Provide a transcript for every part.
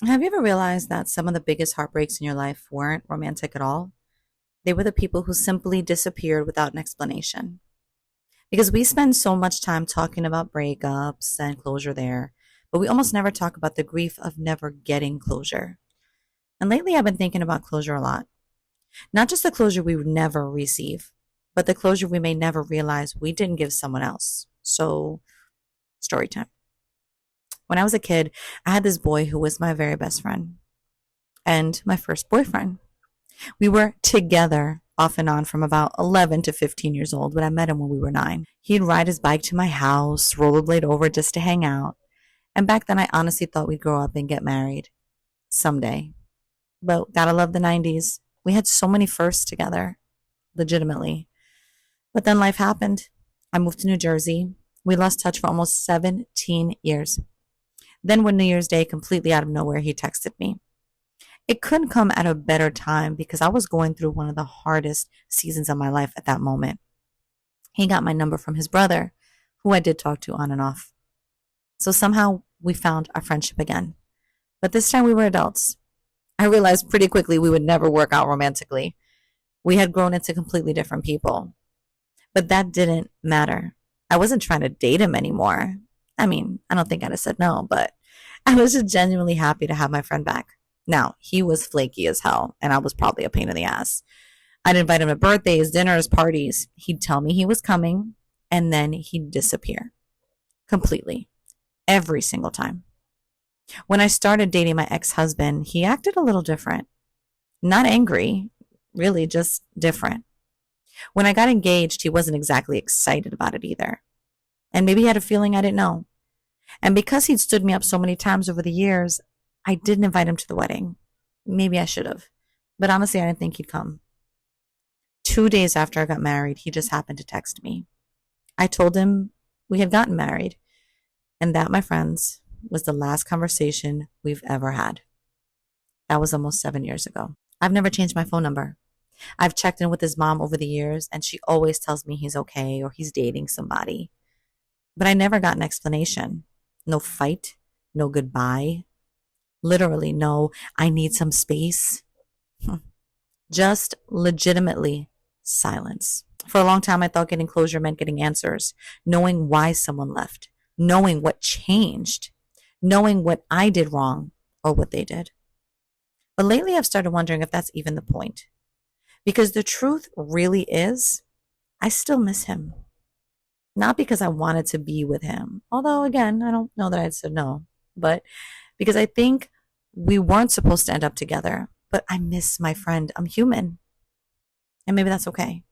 Have you ever realized that some of the biggest heartbreaks in your life weren't romantic at all? They were the people who simply disappeared without an explanation. Because we spend so much time talking about breakups and closure there, but we almost never talk about the grief of never getting closure. And lately I've been thinking about closure a lot. Not just the closure we would never receive, but the closure we may never realize we didn't give someone else. So, story time. When I was a kid, I had this boy who was my very best friend and my first boyfriend. We were together off and on from about 11 to 15 years old, but I met him when we were 9. He'd ride his bike to my house, rollerblade over just to hang out. And back then, I honestly thought we'd grow up and get married someday. But gotta love the 90s. We had so many firsts together, legitimately. But then life happened. I moved to New Jersey. We lost touch for almost 17 years. Then, one New Year's Day, completely out of nowhere, he texted me. It couldn't come at a better time because I was going through one of the hardest seasons of my life at that moment. He got my number from his brother, who I did talk to on and off. So somehow we found our friendship again. But this time we were adults. I realized pretty quickly we would never work out romantically. We had grown into completely different people. But that didn't matter. I wasn't trying to date him anymore. I mean, I don't think I'd have said no, but I was just genuinely happy to have my friend back. Now, he was flaky as hell, and I was probably a pain in the ass. I'd invite him to birthdays, dinners, parties. He'd tell me he was coming, and then he'd disappear completely, every single time. When I started dating my ex husband, he acted a little different. Not angry, really, just different. When I got engaged, he wasn't exactly excited about it either. And maybe he had a feeling I didn't know. And because he'd stood me up so many times over the years, I didn't invite him to the wedding. Maybe I should have. But honestly, I didn't think he'd come. 2 days after I got married, he just happened to text me. I told him we had gotten married. And that, my friends, was the last conversation we've ever had. That was almost 7 years ago. I've never changed my phone number. I've checked in with his mom over the years, and she always tells me he's okay or he's dating somebody. But I never got an explanation. No fight, no goodbye. Literally, no, I need some space. Just legitimately silence. For a long time, I thought getting closure meant getting answers, knowing why someone left, knowing what changed, knowing what I did wrong or what they did. But lately, I've started wondering if that's even the point. Because the truth really is, I still miss him. Not because I wanted to be with him, although, again, I don't know that I'd said no, but because I think we weren't supposed to end up together. But I miss my friend. I'm human. And maybe that's okay.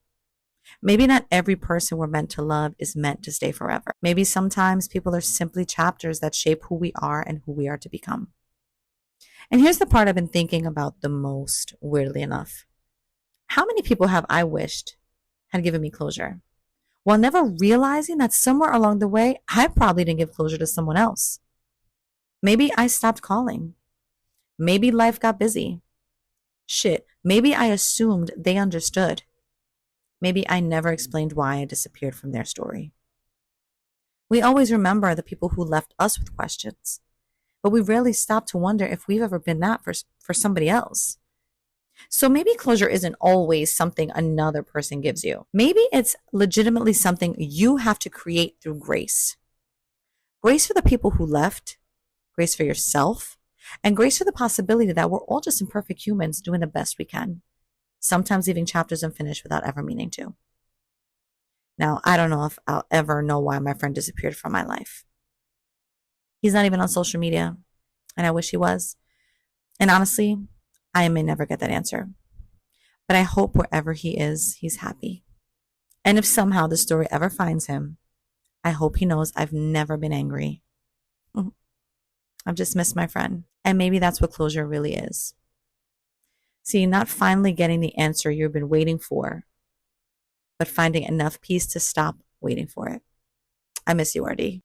Maybe not every person we're meant to love is meant to stay forever. Maybe sometimes people are simply chapters that shape who we are and who we are to become. And here's the part I've been thinking about the most, weirdly enough. How many people have I wished had given me closure, while never realizing that somewhere along the way, I probably didn't give closure to someone else? Maybe I stopped calling. Maybe life got busy. Shit, maybe I assumed they understood. Maybe I never explained why I disappeared from their story. We always remember the people who left us with questions, but we rarely stop to wonder if we've ever been that for somebody else. So maybe closure isn't always something another person gives you. Maybe it's legitimately something you have to create through grace. Grace for the people who left, grace for yourself, and grace for the possibility that we're all just imperfect humans doing the best we can, sometimes leaving chapters unfinished without ever meaning to. Now, I don't know if I'll ever know why my friend disappeared from my life. He's not even on social media, and I wish he was. And honestly, I may never get that answer. But I hope wherever he is, he's happy. And if somehow the story ever finds him, I hope he knows I've never been angry. I've just missed my friend. And maybe that's what closure really is. See, not finally getting the answer you've been waiting for, but finding enough peace to stop waiting for it. I miss you, RD.